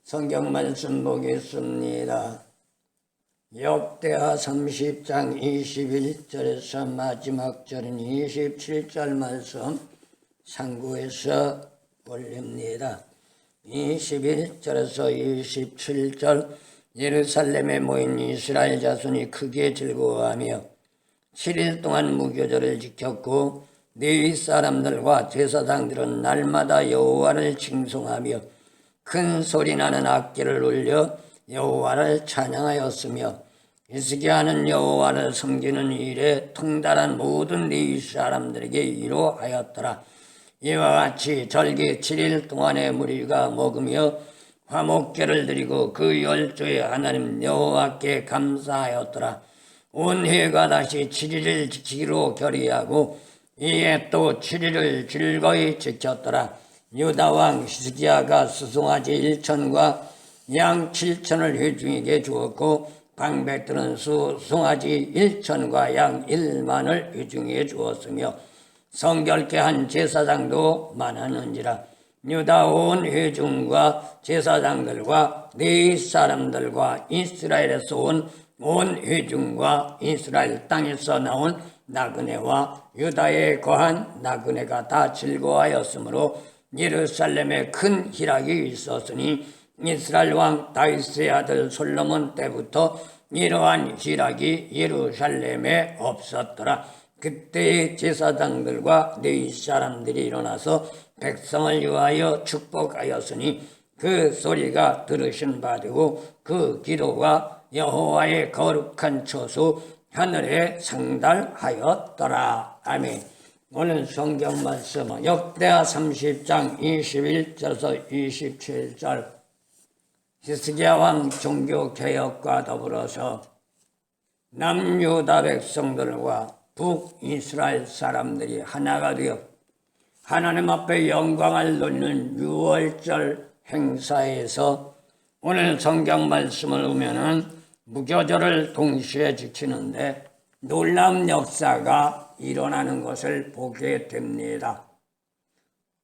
성경 말씀 보겠습니다. 역대하 30장 21절에서 마지막 절인 27절 말씀 상고해서 올립니다. 21절에서 27절 예루살렘에 모인 이스라엘 자손이 크게 즐거워하며 7일 동안 무교절을 지켰고 레위 사람들과 제사장들은 날마다 여호와를 칭송하며 큰 소리나는 악기를 울려 여호와를 찬양하였으며 히스기야는 여호와를 섬기는 일에 통달한 모든 레위 사람들에게 이루하였더라. 이와 같이 절기 7일 동안의 무리가 먹으며 화목제를 드리고 그 열조의 하나님 여호와께 감사하였더라. 온 회가 다시 7일을 지키기로 결의하고 이에 또 7일을 즐거이 지켰더라. 유다왕 히스기야가 수송아지 1천과 양 7천을 회중에게 주었고 방백들은 수송아지 1천과 양 1만을 회중에게 주었으며 성결케 한 제사장도 많았는지라. 유다 온 회중과 제사장들과 레위 사람들과 이스라엘에서 온 회중과 이스라엘 땅에서 나온 나그네와 유다에 거한 나그네가 다 즐거워하였으므로 예루살렘에 큰 희락이 있었으니 이스라엘 왕 다윗의 아들 솔로몬 때부터 이러한 희락이 예루살렘에 없었더라. 그때의 제사장들과 레위 사람들이 일어나서 백성을 위하여 축복하였으니 그 소리가 들으신 바 되고 그 기도가 여호와의 거룩한 처소 하늘에 상달하였더라. 아멘. 오늘 성경 말씀은 역대하 30장 21절에서 27절 히스기야 왕 종교개혁과 더불어서 남유다 백성들과 북이스라엘 사람들이 하나가 되어 하나님 앞에 영광을 돌리는 유월절 행사에서 오늘 성경 말씀을 보면은 무교절을 동시에 지키는데 놀라운 역사가 일어나는 것을 보게 됩니다.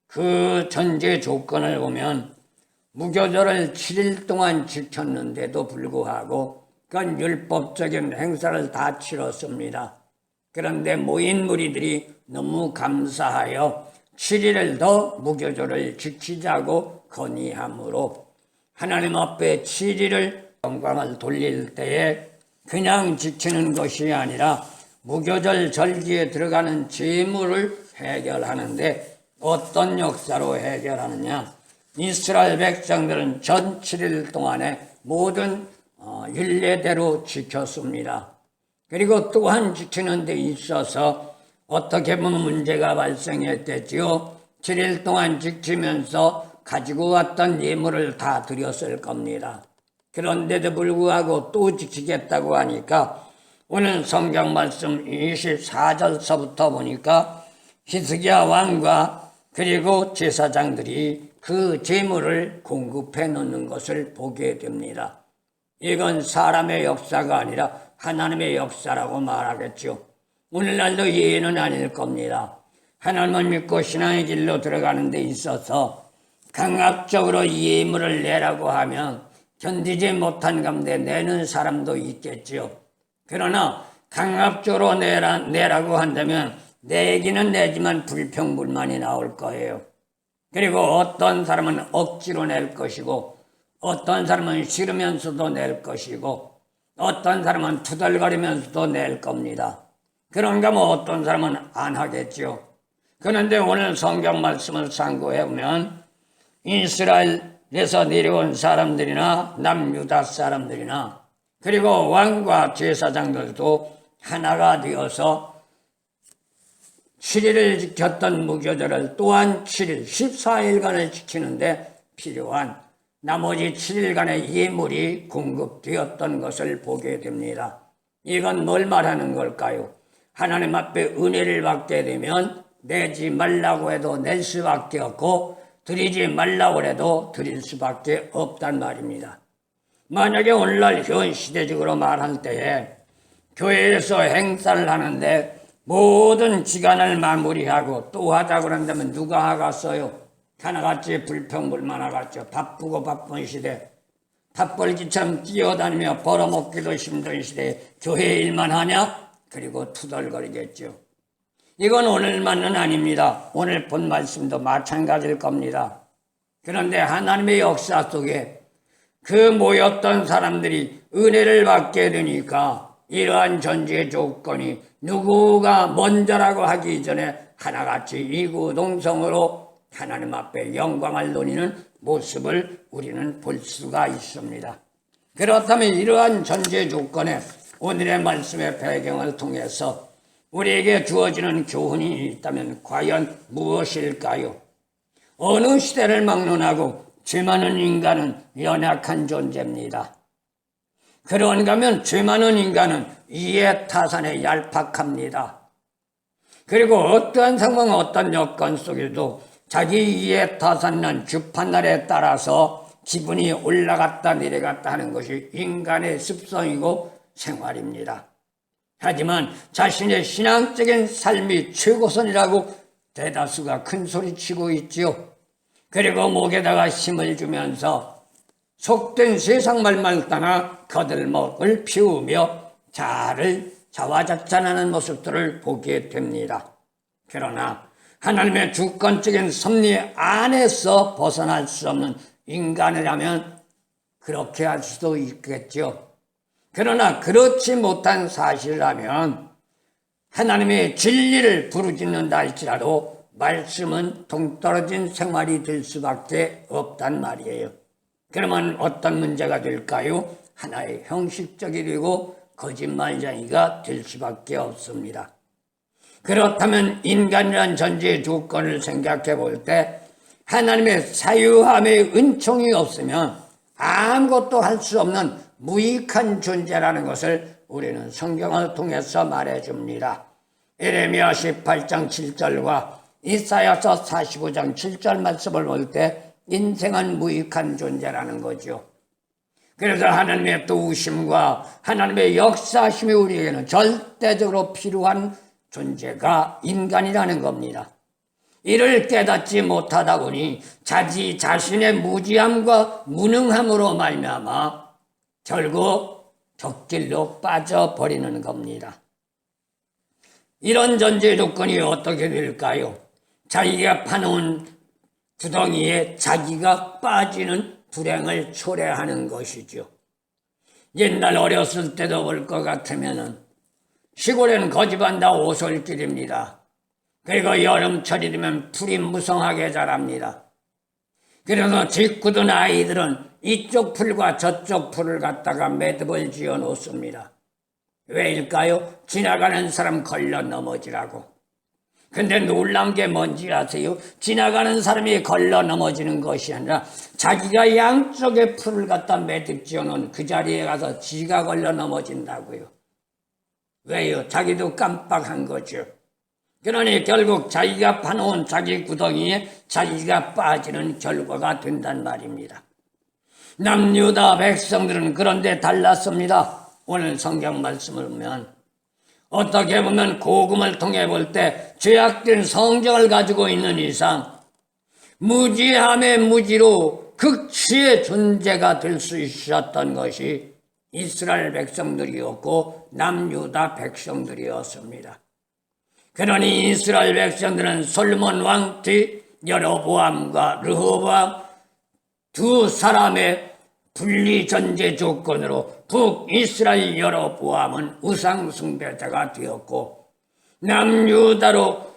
그 전제 조건을 보면 무교절을 7일 동안 지켰는데도 불구하고 그건 율법적인 행사를 다 치렀습니다. 그런데 모인 무리들이 너무 감사하여 7일을 더 무교절을 지키자고 건의하므로 하나님 앞에 7일을 영광을 돌릴 때에 그냥 지키는 것이 아니라 무교절 절기에 들어가는 재물을 해결하는데 어떤 역사로 해결하느냐. 이스라엘 백성들은 전 7일 동안에 모든 율례대로 지켰습니다. 그리고 또한 지키는 데 있어서 어떻게 보면 문제가 발생했겠지요. 7일 동안 지키면서 가지고 왔던 예물을 다 드렸을 겁니다. 그런데도 불구하고 또 지키겠다고 하니까 오늘 성경 말씀 24절서부터 보니까 히스기야 왕과 그리고 제사장들이 그 재물을 공급해 놓는 것을 보게 됩니다. 이건 사람의 역사가 아니라 하나님의 역사라고 말하겠죠. 오늘날도 예는 아닐 겁니다. 하나님을 믿고 신앙의 길로 들어가는 데 있어서 강압적으로 예물을 내라고 하면 견디지 못한 가운데 내는 사람도 있겠지요. 그러나 강압적으로 내라고 한다면 내기는 내지만 불평불만이 나올 거예요. 그리고 어떤 사람은 억지로 낼 것이고 어떤 사람은 싫으면서도 낼 것이고 어떤 사람은 투덜거리면서도 낼 겁니다. 그런가 뭐 어떤 사람은 안 하겠죠. 그런데 오늘 성경 말씀을 상고해보면 이스라엘에서 내려온 사람들이나 남유다 사람들이나 그리고 왕과 제사장들도 하나가 되어서 7일을 지켰던 무교절을 또한 7일, 14일간을 지키는데 필요한 나머지 7일간의 예물이 공급되었던 것을 보게 됩니다. 이건 뭘 말하는 걸까요? 하나님 앞에 은혜를 받게 되면 내지 말라고 해도 낼 수밖에 없고 드리지 말라고 해도 드릴 수밖에 없단 말입니다. 만약에 오늘날 현 시대적으로 말할 때에 교회에서 행사를 하는데 모든 시간을 마무리하고 또 하자고 한다면 누가 하겠어요? 하나같이 불평불만하겠죠. 바쁘고 바쁜 시대 탑벌기처럼 뛰어다니며 벌어먹기도 힘든 시대에 교회 일만 하냐? 그리고 투덜거리겠죠. 이건 오늘만은 아닙니다. 오늘 본 말씀도 마찬가지일 겁니다. 그런데 하나님의 역사 속에 그 모였던 사람들이 은혜를 받게 되니까 이러한 전제 조건이 누구가 먼저라고 하기 전에 하나같이 이구동성으로 하나님 앞에 영광을 누리는 모습을 우리는 볼 수가 있습니다. 그렇다면 이러한 전제 조건에 오늘의 말씀의 배경을 통해서 우리에게 주어지는 교훈이 있다면 과연 무엇일까요? 어느 시대를 막론하고 죄 많은 인간은 연약한 존재입니다. 그런가 하면 죄 많은 인간은 이해타산에 얄팍합니다. 그리고 어떠한 상황, 어떤 여건 속에도 자기 이해타산은 주판날에 따라서 기분이 올라갔다 내려갔다 하는 것이 인간의 습성이고 생활입니다. 하지만 자신의 신앙적인 삶이 최고선이라고 대다수가 큰 소리치고 있지요. 그리고 목에다가 힘을 주면서 속된 세상 말만 따라 거들먹을 피우며 자화자찬하는 모습들을 보게 됩니다. 그러나 하나님의 주권적인 섭리 안에서 벗어날 수 없는 인간이라면 그렇게 할 수도 있겠죠. 그러나 그렇지 못한 사실이라면 하나님의 진리를 부르짖는다 할지라도 말씀은 동떨어진 생활이 될 수밖에 없단 말이에요. 그러면 어떤 문제가 될까요? 하나의 형식적이고 거짓말쟁이가 될 수밖에 없습니다. 그렇다면 인간이란 전제의 조건을 생각해 볼 때 하나님의 사유함의 은총이 없으면 아무것도 할 수 없는 무익한 존재라는 것을 우리는 성경을 통해서 말해줍니다. 예레미야 18장 7절과 이사야서 45장 7절 말씀을 볼 때 인생은 무익한 존재라는 거죠. 그래서 하나님의 도우심과 하나님의 역사심이 우리에게는 절대적으로 필요한 존재가 인간이라는 겁니다. 이를 깨닫지 못하다 보니 자신의 무지함과 무능함으로 말미암아 결국 격길로 빠져버리는 겁니다. 이런 전제 조건이 어떻게 될까요? 자기가 파놓은 구덩이에 자기가 빠지는 불행을 초래하는 것이죠. 옛날 어렸을 때도 볼 것 같으면 시골에는 거집안 다 오솔길입니다. 그리고 여름철이 되면 풀이 무성하게 자랍니다. 그래서 짓궂은 아이들은 이쪽 풀과 저쪽 풀을 갖다가 매듭을 지어 놓습니다. 왜일까요? 지나가는 사람 걸려 넘어지라고. 근데 놀란 게 뭔지 아세요? 지나가는 사람이 걸러 넘어지는 것이 아니라 자기가 양쪽에 풀을 갖다 매듭 지어놓은 그 자리에 가서 지가 걸러 넘어진다고요. 왜요? 자기도 깜빡한 거죠. 그러니 결국 자기가 파놓은 자기 구덩이에 자기가 빠지는 결과가 된단 말입니다. 남유다 백성들은 그런데 달랐습니다. 오늘 성경 말씀을 보면 어떻게 보면 복음을 통해 볼 때 죄악된 성경을 가지고 있는 이상 무지함의 무지로 극치의 존재가 될 수 있었던 것이 이스라엘 백성들이었고 남유다 백성들이었습니다. 그러니 이스라엘 백성들은 솔몬 왕 뒤 여로보암과 르호보암 두 사람의 분리 전제 조건으로 북이스라엘 여로보암은 우상 숭배자가 되었고 남유다로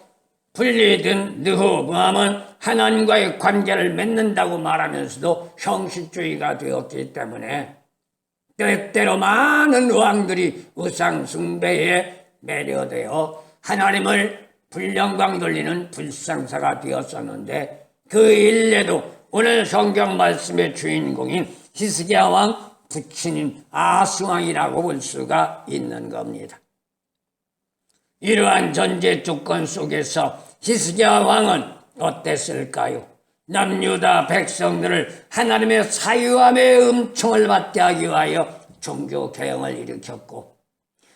분리된 르호보암은 하나님과의 관계를 맺는다고 말하면서도 형식주의가 되었기 때문에 때때로 많은 왕들이 우상 숭배에 매료되어 하나님을 불영광 돌리는 불상사가 되었었는데 그 일례도 오늘 성경 말씀의 주인공인 히스기야 왕 부친인 아하스 왕이라고 볼 수가 있는 겁니다. 이러한 전제 조건 속에서 히스기야 왕은 어땠을까요? 남유다 백성들을 하나님의 사유함의 음총을 받게 하기 위하여 종교 개혁을 일으켰고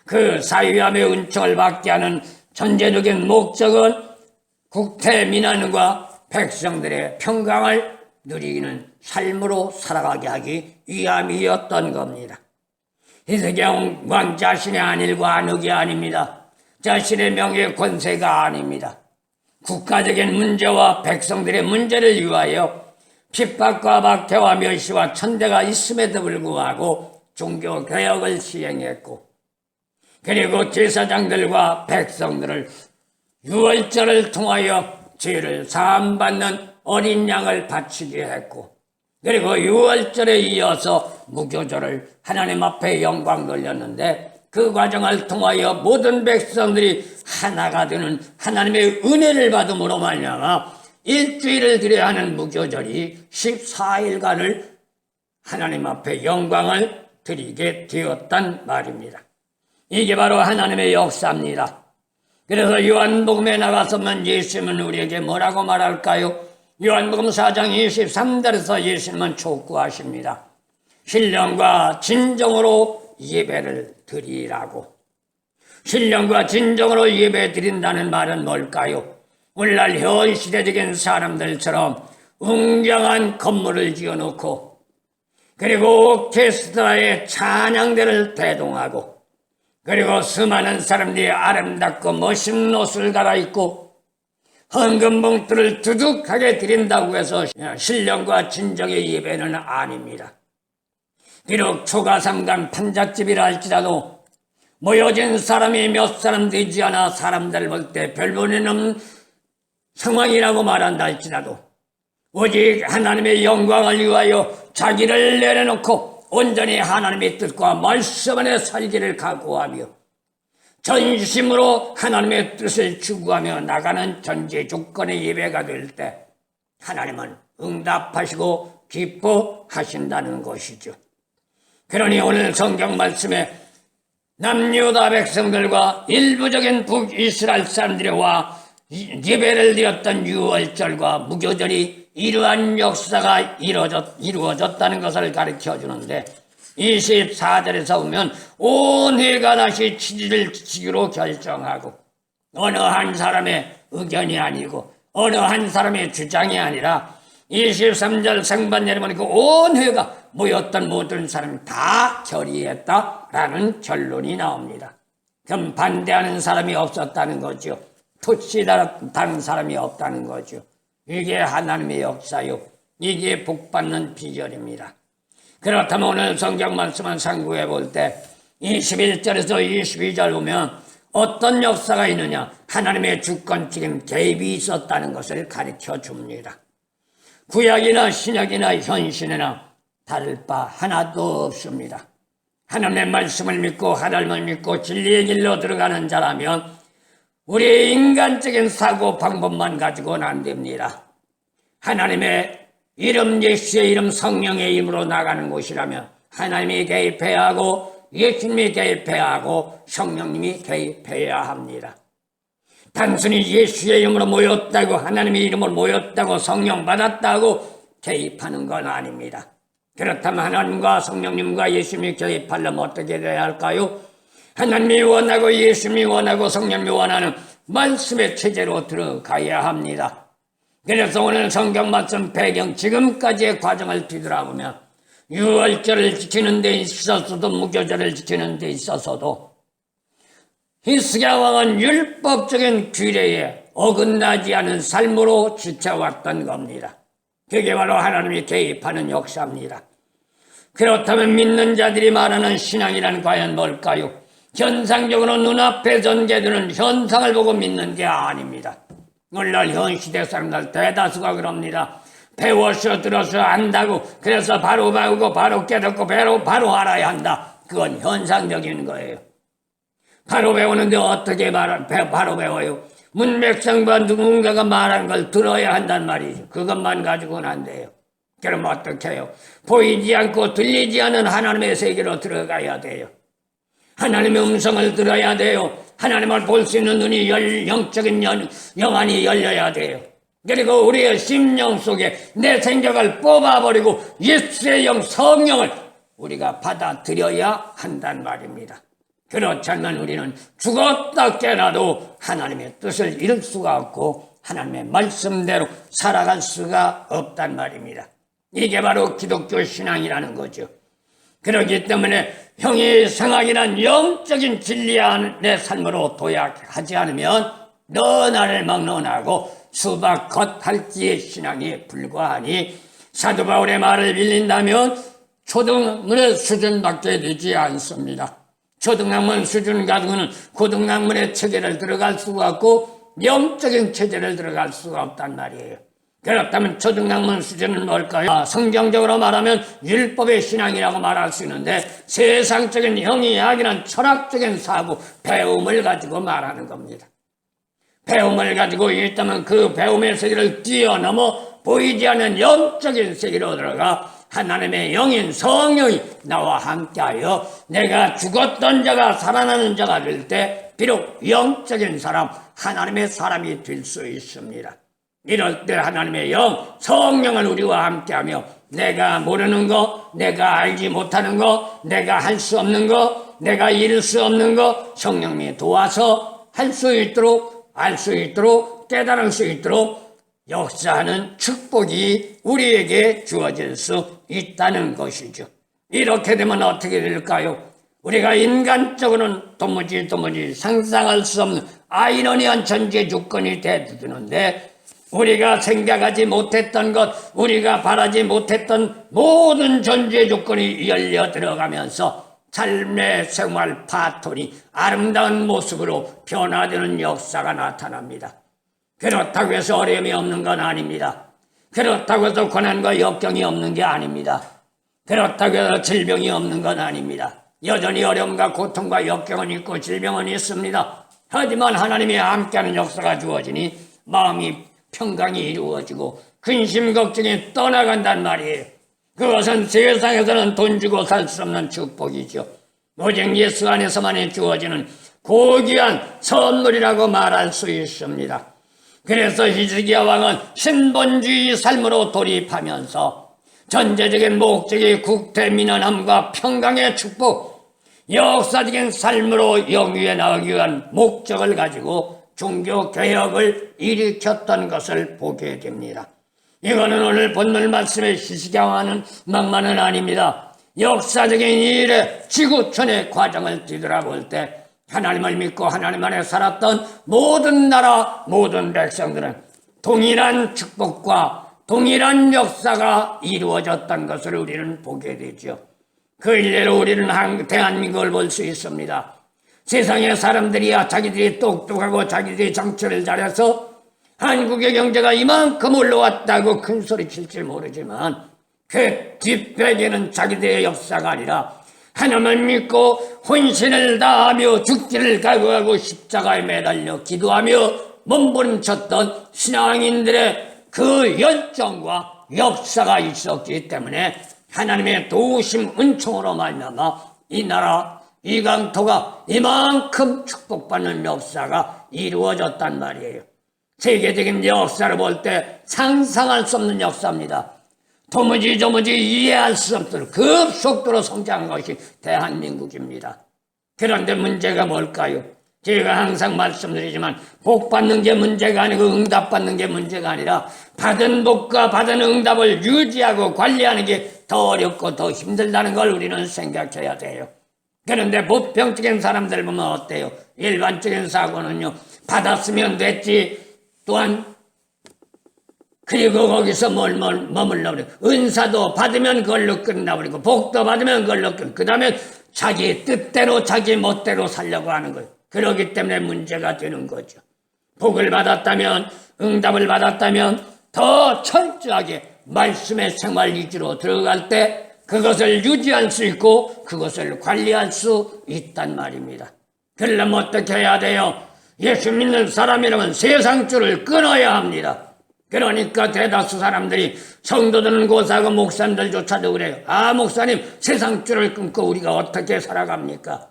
그 사유함의 은총을 받게 하는 전제적인 목적은 국태 민안과 백성들의 평강을 누리는 삶으로 살아가게 하기 위함이었던 겁니다. 히스기야 왕 자신의 안일과 안흑이 아닙니다. 자신의 명예 권세가 아닙니다. 국가적인 문제와 백성들의 문제를 위하여 핍박과 박해와 멸시와 천대가 있음에도 불구하고 종교개혁을 시행했고, 그리고 제사장들과 백성들을 유월절을 통하여 죄를 사함받는 어린 양을 바치게 했고, 그리고 유월절에 이어서 무교절을 하나님 앞에 영광 돌렸는데, 그 과정을 통하여 모든 백성들이 하나가 되는 하나님의 은혜를 받음으로 말미암아 일주일을 드려야 하는 무교절이 14일간을 하나님 앞에 영광을 드리게 되었단 말입니다. 이게 바로 하나님의 역사입니다. 그래서 요한복음에 나가서면 예수님은 우리에게 뭐라고 말할까요? 요한복음 4장 23절에서 예수님은 촉구하십니다. 신령과 진정으로 예배를 드리라고. 신령과 진정으로 예배 드린다는 말은 뭘까요? 오늘날 현 시대적인 사람들처럼 웅장한 건물을 지어놓고, 그리고 오케스트라의 찬양대를 대동하고, 그리고 수많은 사람들이 아름답고 멋있는 옷을 갈아입고 헌금 봉투를 두둑하게 드린다고 해서 신령과 진정의 예배는 아닙니다. 비록 초가삼간 판잣집이라 할지라도 모여진 사람이 몇 사람 되지 않아 사람들 볼 때 별볼일 없는 상황이라고 말한다 할지라도 오직 하나님의 영광을 위하여 자기를 내려놓고 온전히 하나님의 뜻과 말씀 안에 살기를 각오하며 전심으로 하나님의 뜻을 추구하며 나가는 전제 조건의 예배가 될 때 하나님은 응답하시고 기뻐하신다는 것이죠. 그러니 오늘 성경 말씀에 남유다 백성들과 일부적인 북이스라엘 사람들과 예배를 드렸던 유월절과 무교절이 이러한 역사가 이루어졌다는 것을 가르쳐 주는데 24절에서 보면 온 회가 다시 7일을 지키기로 결정하고 어느 한 사람의 의견이 아니고 어느 한 사람의 주장이 아니라 23절 상반절에 보니까 온 회가 모였던 모든 사람이 다 결의했다라는 결론이 나옵니다. 그럼 반대하는 사람이 없었다는 거죠. 토치다는 사람이 없다는 거죠. 이게 하나님의 역사요. 이게 복받는 비결입니다. 그렇다면 오늘 성경 말씀을 상고해 볼 때 21절에서 22절 보면 어떤 역사가 있느냐? 하나님의 주권적인 개입이 있었다는 것을 가르쳐 줍니다. 구약이나 신약이나 현신이나 다를 바 하나도 없습니다. 하나님의 말씀을 믿고 하나님을 믿고 진리의 길로 들어가는 자라면 우리의 인간적인 사고 방법만 가지고는 안 됩니다. 하나님의 이름, 예수의 이름, 성령의 이름으로 나가는 곳이라면 하나님이 개입해야 하고 예수님이 개입해야 하고 성령님이 개입해야 합니다. 단순히 예수의 이름으로 모였다고 하나님의 이름으로 모였다고 성령 받았다고 개입하는 건 아닙니다. 그렇다면 하나님과 성령님과 예수님이 개입하려면 어떻게 돼야 할까요? 하나님이 원하고 예수님이 원하고 성령님이 원하는 말씀의 체제로 들어가야 합니다. 그래서 오늘 성경 말씀 배경 지금까지의 과정을 뒤돌아보면 유월절을 지키는 데 있어서도 무교절을 지키는 데 있어서도 히스기야 왕은 율법적인 규례에 어긋나지 않은 삶으로 지켜왔던 겁니다. 그게 바로 하나님이 개입하는 역사입니다. 그렇다면 믿는 자들이 말하는 신앙이란 과연 뭘까요? 현상적으로 눈앞에 전개되는 현상을 보고 믿는 게 아닙니다. 오늘날 현 시대 사람들 대다수가 그럽니다. 배워서 들어서 안다고 그래서 바로 배우고 바로 깨닫고 바로 알아야 한다. 그건 현상적인 거예요. 바로 배우는데 어떻게 바로 배워요? 문맥상과 누군가가 말한 걸 들어야 한단 말이죠. 그것만 가지고는 안 돼요. 그럼 어떻게 해요? 보이지 않고 들리지 않는 하나님의 세계로 들어가야 돼요. 하나님의 음성을 들어야 돼요. 하나님을 볼 수 있는 눈이 영적인 영안이 열려야 돼요. 그리고 우리의 심령 속에 내 생각을 뽑아버리고 예수의 영 성령을 우리가 받아들여야 한단 말입니다. 그렇지 않으면 우리는 죽었다 깨나도 하나님의 뜻을 이룰 수가 없고 하나님의 말씀대로 살아갈 수가 없단 말입니다. 이게 바로 기독교 신앙이라는 거죠. 그렇기 때문에 형이 생각이란 영적인 진리 안의 삶으로 도약하지 않으면 너 나를 막론하고 수박 겉핥기의 신앙에 불과하니, 사도 바울의 말을 빌린다면 초등학문의 수준밖에 되지 않습니다. 초등학문 수준 가지고는 고등학문의 체계를 들어갈 수가 없고 영적인 체제를 들어갈 수가 없단 말이에요. 그렇다면 초등학문 수준은 뭘까요? 성경적으로 말하면 율법의 신앙이라고 말할 수 있는데, 세상적인 형이야기는 철학적인 사고, 배움을 가지고 말하는 겁니다. 배움을 가지고 있다면 그 배움의 세계를 뛰어넘어 보이지 않는 영적인 세계로 들어가 하나님의 영인 성령이 나와 함께하여 내가 죽었던 자가 살아나는 자가 될 때 비록 영적인 사람, 하나님의 사람이 될 수 있습니다. 이럴 때 하나님의 영, 성령은 우리와 함께하며 내가 모르는 거, 내가 알지 못하는 거, 내가 할 수 없는 거, 내가 이룰 수 없는 거 성령이 도와서 할 수 있도록, 알 수 있도록, 깨달을 수 있도록 역사하는 축복이 우리에게 주어질 수 있다는 것이죠. 이렇게 되면 어떻게 될까요? 우리가 인간적으로는 도무지 상상할 수 없는 아이러니한 전제 조건이 되어드는데, 우리가 생각하지 못했던 것, 우리가 바라지 못했던 모든 전제 조건이 열려 들어가면서 삶의 생활 파톤이 아름다운 모습으로 변화되는 역사가 나타납니다. 그렇다고 해서 어려움이 없는 건 아닙니다. 그렇다고 해서 고난과 역경이 없는 게 아닙니다. 그렇다고 해서 질병이 없는 건 아닙니다. 여전히 어려움과 고통과 역경은 있고 질병은 있습니다. 하지만 하나님이 함께하는 역사가 주어지니 마음이 평강이 이루어지고 근심 걱정이 떠나간단 말이에요. 그것은 세상에서는 돈 주고 살 수 없는 축복이죠. 오직 예수 안에서만 주어지는 고귀한 선물이라고 말할 수 있습니다. 그래서 히스기야 왕은 신본주의 삶으로 돌입하면서 전제적인 목적이 국태민안함과 평강의 축복, 역사적인 삶으로 영위해 나가기 위한 목적을 가지고 종교개혁을 일으켰던 것을 보게 됩니다. 이거는 오늘 본문 말씀의 히스기야 왕은 막만은 아닙니다. 역사적인 일의 지구촌의 과정을 뒤돌아볼 때 하나님을 믿고 하나님 안에 살았던 모든 나라, 모든 백성들은 동일한 축복과 동일한 역사가 이루어졌던 것을 우리는 보게 되죠. 그 일례로 우리는 대한민국을 볼 수 있습니다. 세상의 사람들이야 자기들이 똑똑하고 자기들이 정치를 잘해서 한국의 경제가 이만큼 올라왔다고 큰 소리 칠지 모르지만 그 뒷배에는 자기들의 역사가 아니라 하나님을 믿고 혼신을 다하며 죽기를 각오하고 십자가에 매달려 기도하며 몸부림쳤던 신앙인들의 그 열정과 역사가 있었기 때문에 하나님의 도우심 은총으로 말미암아 이 나라 이 강토가 이만큼 축복받는 역사가 이루어졌단 말이에요. 세계적인 역사를 볼 때 상상할 수 없는 역사입니다. 도무지 이해할 수 없도록 급속도로 성장한 것이 대한민국입니다. 그런데 문제가 뭘까요? 제가 항상 말씀드리지만 복 받는 게 문제가 아니고 응답 받는 게 문제가 아니라 받은 복과 받은 응답을 유지하고 관리하는 게 더 어렵고 더 힘들다는 걸 우리는 생각해야 돼요. 그런데 보편적인 사람들 보면 어때요? 일반적인 사고는요, 받았으면 됐지, 또한 그리고 거기서 머물러버리고 은사도 받으면 그걸로 끝나버리고 복도 받으면 그걸로 그 다음에 자기 뜻대로 자기 멋대로 살려고 하는 거예요. 그렇기 때문에 문제가 되는 거죠. 복을 받았다면, 응답을 받았다면 더 철저하게 말씀의 생활 위주로 들어갈 때 그것을 유지할 수 있고 그것을 관리할 수 있단 말입니다. 그러려면 어떻게 해야 돼요? 예수 믿는 사람이라면 세상 줄을 끊어야 합니다. 그러니까 대다수 사람들이 성도들은 고사하고 목사님들조차도 그래요. 아, 목사님, 세상 줄을 끊고 우리가 어떻게 살아갑니까?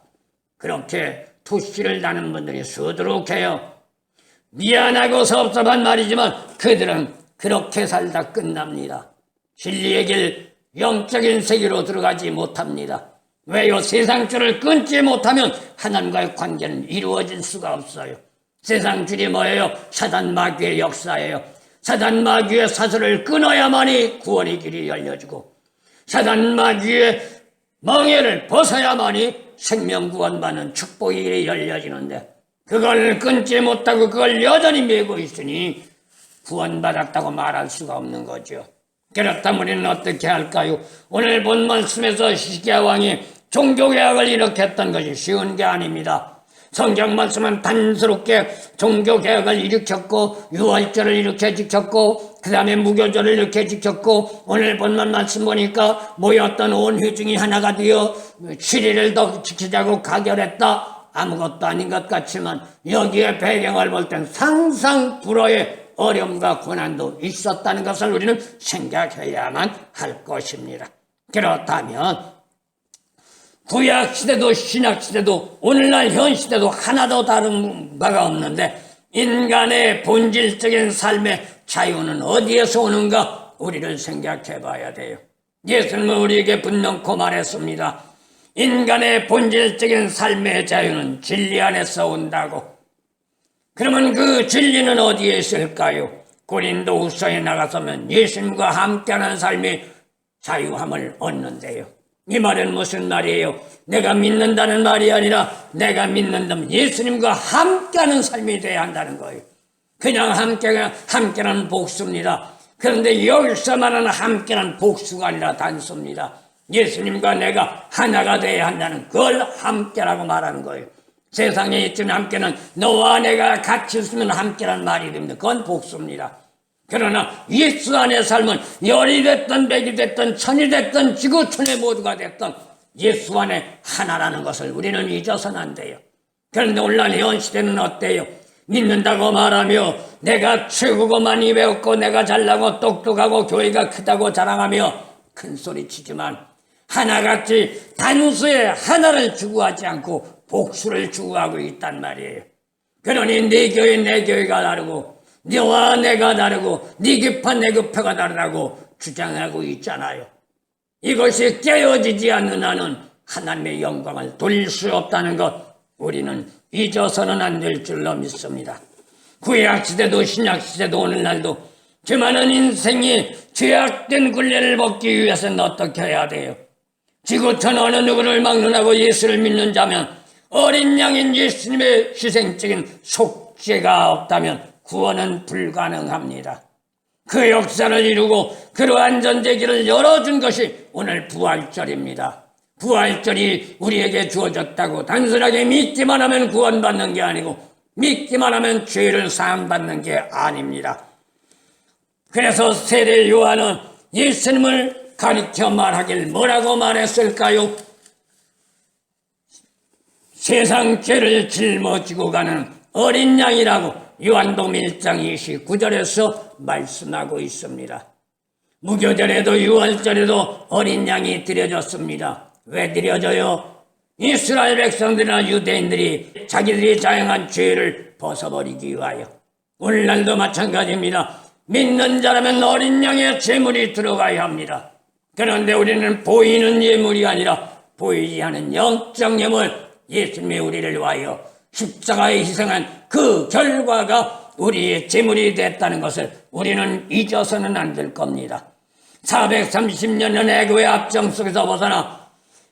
그렇게 투시를 다는 분들이 수두룩해요. 미안하고 섭섭한 말이지만 그들은 그렇게 살다 끝납니다. 진리의 길, 영적인 세계로 들어가지 못합니다. 왜요? 세상 줄을 끊지 못하면 하나님과의 관계는 이루어질 수가 없어요. 세상 줄이 뭐예요? 사단 마귀의 역사예요. 사단 마귀의 사슬을 끊어야만이 구원의 길이 열려지고 사단 마귀의 멍에를 벗어야만이 생명 구원받는 축복의 길이 열려지는데 그걸 끊지 못하고 그걸 여전히 메고 있으니 구원받았다고 말할 수가 없는 거죠. 그렇다면 우리는 어떻게 할까요? 오늘 본 말씀에서 시기야 왕이 종교개혁을 일으켰던 것이 쉬운 게 아닙니다. 성경 말씀은 단스럽게 종교개혁을 일으켰고 유월절을 이렇게 지켰고 그 다음에 무교절을 이렇게 지켰고 오늘 본문 말씀 보니까 모였던 온 회중이 하나가 되어 7일을 더 지키자고 가결했다. 아무것도 아닌 것 같지만 여기에 배경을 볼 땐 상상 불허의 어려움과 고난도 있었다는 것을 우리는 생각해야만 할 것입니다. 그렇다면 구약시대도 신약시대도 오늘날 현시대도 하나도 다른 바가 없는데 인간의 본질적인 삶의 자유는 어디에서 오는가 우리를 생각해 봐야 돼요. 예수님은 우리에게 분명코 말했습니다. 인간의 본질적인 삶의 자유는 진리 안에서 온다고. 그러면 그 진리는 어디에 있을까요? 고린도후서에 나가서면 예수님과 함께하는 삶이 자유함을 얻는데요. 이 말은 무슨 말이에요? 내가 믿는다는 말이 아니라 내가 믿는다면 예수님과 함께하는 삶이 돼야 한다는 거예요. 그냥 함께하는 복수입니다. 그런데 여기서 말하는 함께하는 복수가 아니라 단수입니다. 예수님과 내가 하나가 돼야 한다는 그걸 함께라고 말하는 거예요. 세상에 있던 함께는 너와 내가 같이 있으면 함께라는 말이 됩니다. 그건 복수입니다. 그러나 예수 안에 삶은 열이 됐든 백이 됐든 천이 됐든 지구촌의 모두가 됐든 예수 안에 하나라는 것을 우리는 잊어서는 안 돼요. 그런데 오늘날 현 시대는 어때요? 믿는다고 말하며 내가 최고고 많이 배웠고 내가 잘나고 똑똑하고 교회가 크다고 자랑하며 큰소리 치지만 하나같이 단수의 하나를 추구하지 않고 복수를 추구하고 있단 말이에요. 그러니 네 교회 내 교회가 다르고 너와 내가 다르고 네 급한 내 급해가 다르다고 주장하고 있잖아요. 이것이 깨어지지 않는 한은 하나님의 영광을 돌릴 수 없다는 것 우리는 잊어서는 안 될 줄로 믿습니다. 구약시대도 신약시대도 오늘날도 그 많은 인생이 죄악된 굴레를 벗기 위해서는 어떻게 해야 돼요? 지구촌 어느 누구를 막론하고 예수를 믿는 자면 어린 양인 예수님의 희생적인 속죄가 없다면 구원은 불가능합니다. 그 역사를 이루고 그러한 전제기를 열어준 것이 오늘 부활절입니다. 부활절이 우리에게 주어졌다고 단순하게 믿기만 하면 구원받는 게 아니고 믿기만 하면 죄를 사함받는 게 아닙니다. 그래서 세례 요한은 예수님을 가리켜 말하길 뭐라고 말했을까요? 세상 죄를 짊어지고 가는 어린 양이라고 요한복음 1장 29절에서 말씀하고 있습니다. 무교절에도 유월절에도 어린 양이 드려졌습니다. 왜 드려져요? 이스라엘 백성들이나 유대인들이 자기들이 자행한 죄를 벗어버리기 위하여. 오늘날도 마찬가지입니다. 믿는 자라면 어린 양의 제물이 들어가야 합니다. 그런데 우리는 보이는 예물이 아니라 보이지 않은 영적 예물, 예수님이 우리를 위하여 십자가에 희생한 그 결과가 우리의 제물이 됐다는 것을 우리는 잊어서는 안 될 겁니다. 430년의 애고의 압정 속에서 벗어나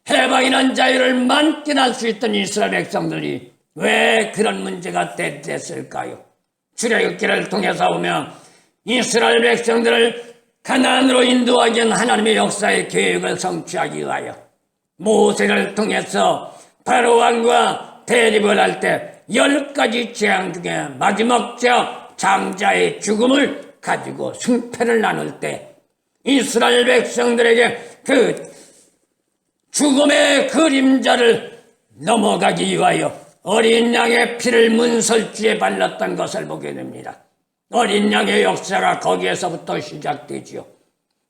해방이라는 자유를 만끽할 수 있던 이스라엘 백성들이 왜 그런 문제가 됐을까요? 출애굽기를 통해서 보면 이스라엘 백성들을 가나안으로 인도하기 위한 하나님의 역사의 계획을 성취하기 위하여 모세를 통해서 바로 왕과 대립을 할 때 10가지 재앙 중에 마지막 재앙 장자의 죽음을 가지고 승패를 나눌 때 이스라엘 백성들에게 그 죽음의 그림자를 넘어가기 위하여 어린 양의 피를 문설주에 발랐던 것을 보게 됩니다. 어린 양의 역사가 거기에서부터 시작되지요.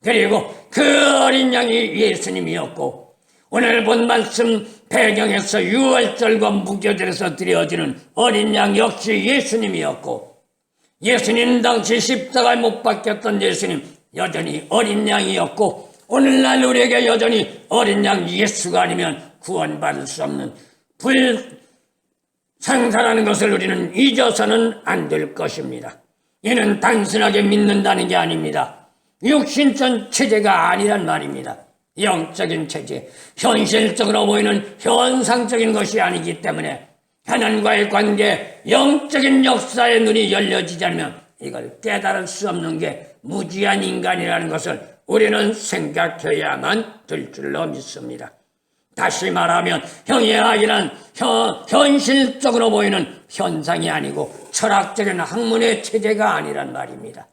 그리고 그 어린 양이 예수님이었고 오늘 본 말씀 배경에서 유월절과 무교절에서 드려지는 어린 양 역시 예수님이었고 예수님 당시 십자가에 못 박혔던 예수님 여전히 어린 양이었고 오늘날 우리에게 여전히 어린 양 예수가 아니면 구원받을 수 없는 불상사라는 것을 우리는 잊어서는 안 될 것입니다. 이는 단순하게 믿는다는 게 아닙니다. 육신적 체제가 아니란 말입니다. 영적인 체제, 현실적으로 보이는 현상적인 것이 아니기 때문에 하나님과의 관계, 영적인 역사의 눈이 열려지지 않으면 이걸 깨달을 수 없는 게 무지한 인간이라는 것을 우리는 생각해야만 될 줄로 믿습니다. 다시 말하면 형이야기란 현실적으로 보이는 현상이 아니고 철학적인 학문의 체제가 아니란 말입니다.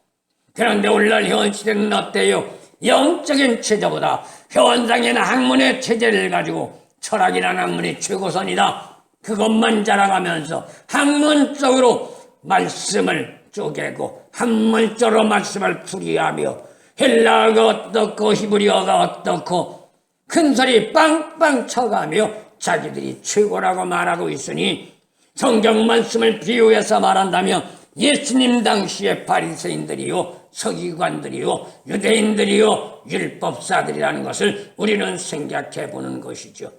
그런데 오늘날 현 시대는 어때요? 영적인 체제보다 현상이나 학문의 체제를 가지고 철학이라는 학문이 최고선이다. 그것만 자랑하면서 학문적으로 말씀을 쪼개고 학문적으로 말씀을 풀이하며 헬라어가 어떻고 히브리어가 어떻고 큰소리 빵빵 쳐가며 자기들이 최고라고 말하고 있으니 성경 말씀을 비유해서 말한다면 예수님 당시의 바리새인들이요 서기관들이요 유대인들이요 율법사들이라는 것을 우리는 생각해 보는 것이죠.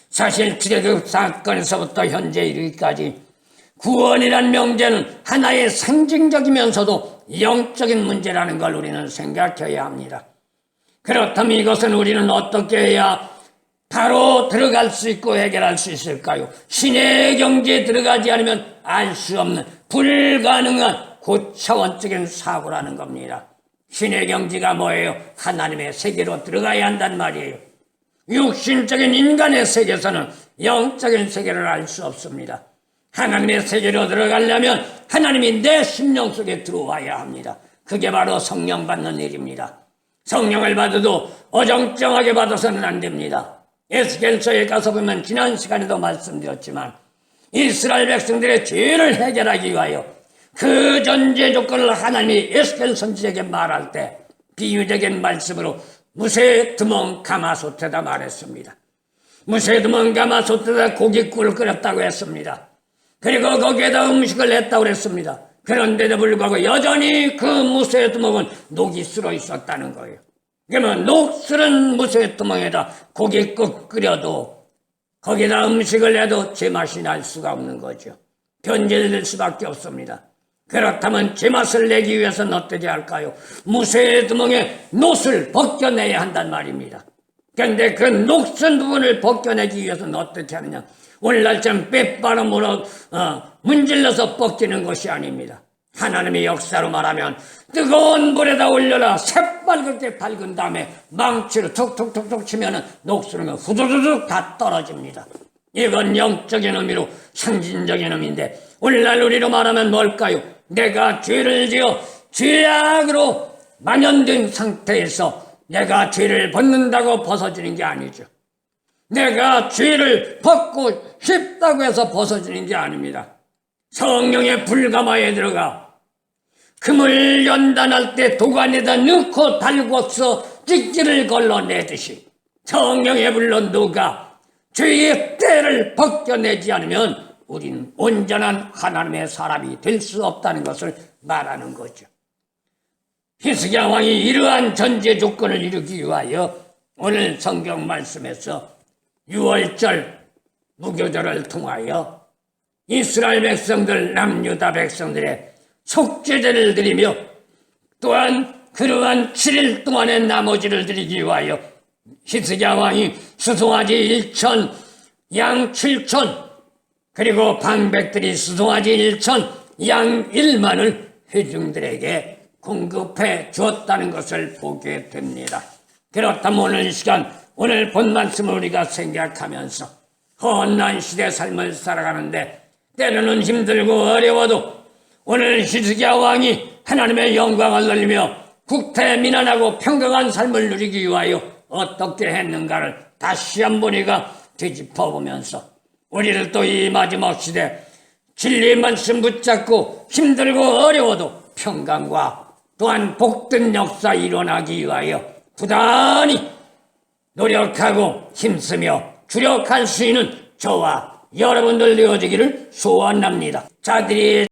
사실 출애굽 사건에서부터 현재 이르기까지 구원이라는 명제는 하나의 상징적이면서도 영적인 문제라는 걸 우리는 생각해야 합니다. 그렇다면 이것은 우리는 어떻게 해야 바로 들어갈 수 있고 해결할 수 있을까요? 신의 경지에 들어가지 않으면 알 수 없는 불가능한 고차원적인 사고라는 겁니다. 신의 경지가 뭐예요? 하나님의 세계로 들어가야 한단 말이에요. 육신적인 인간의 세계에서는 영적인 세계를 알 수 없습니다. 하나님의 세계로 들어가려면 하나님이 내 심령 속에 들어와야 합니다. 그게 바로 성령 받는 일입니다. 성령을 받아도 어정쩡하게 받아서는 안 됩니다. 에스겔서에 가서 보면 지난 시간에도 말씀드렸지만 이스라엘 백성들의 죄를 해결하기 위하여 그 전제 조건을 하나님이 에스겔 선지자에게 말할 때 비유적인 말씀으로 무쇠 두멍 가마솥에다 말했습니다. 무쇠 두멍 가마솥에다 고깃국을 끓였다고 했습니다. 그리고 거기에다 음식을 했다고 했습니다. 그런데도 불구하고 여전히 그 무쇠 두멍은 녹이 쓸어 있었다는 거예요. 그러면 녹 쓸은 무쇠 두멍에다 고깃국 끓여도 거기다 음식을 해도 제맛이 날 수가 없는 거죠. 변질될 수밖에 없습니다. 그렇다면 제맛을 내기 위해서는 어떻게 할까요? 무쇠 두멍에 놋을 벗겨내야 한단 말입니다. 그런데 그 녹슨 부분을 벗겨내기 위해서는 어떻게 하느냐? 오늘날처럼 빼바람으로 문질러서 벗기는 것이 아닙니다. 하나님의 역사로 말하면 뜨거운 불에다 올려라 새빨갛게 밝은 다음에 망치로 툭툭툭툭 치면 녹슬은 후두두둑 다 떨어집니다. 이건 영적인 의미로 상징적인 의미인데 오늘날 우리로 말하면 뭘까요? 내가 죄를 지어 죄악으로 만연된 상태에서 내가 죄를 벗는다고 벗어지는 게 아니죠. 내가 죄를 벗고 싶다고 해서 벗어지는 게 아닙니다. 성령의 불가마에 들어가 금을 연단할 때 도관에다 넣고 달궈서 찍기를 걸러내듯이 성령의 불로 누가 죄의 때를 벗겨내지 않으면 우리는 온전한 하나님의 사람이 될 수 없다는 것을 말하는 거죠. 히스기야 왕이 이러한 전제 조건을 이루기 위하여 오늘 성경 말씀에서 6월절 무교절을 통하여 이스라엘 백성들 남유다 백성들의 속죄제를 드리며 또한 그러한 7일 동안의 나머지를 드리기 위하여 히스기야 왕이 수송아지 1천, 양 7천 그리고 방백들이 수송아지 1천, 양 1만을 회중들에게 공급해 주었다는 것을 보게 됩니다. 그렇다면 오늘 이 시간 오늘 본 말씀을 우리가 생각하면서 험난 시대 삶을 살아가는데 때로는 힘들고 어려워도 오늘 히스기야 왕이 하나님의 영광을 돌리며 국태민안하고 평강한 삶을 누리기 위하여 어떻게 했는가를 다시 한번 우리가 되짚어보면서 우리를 또 이 마지막 시대 진리의 말씀 붙잡고 힘들고 어려워도 평강과 또한 복된 역사 일어나기 위하여 부단히 노력하고 힘쓰며 주력할 수 있는 저와 여러분들 되어지기를 소원합니다. 자들이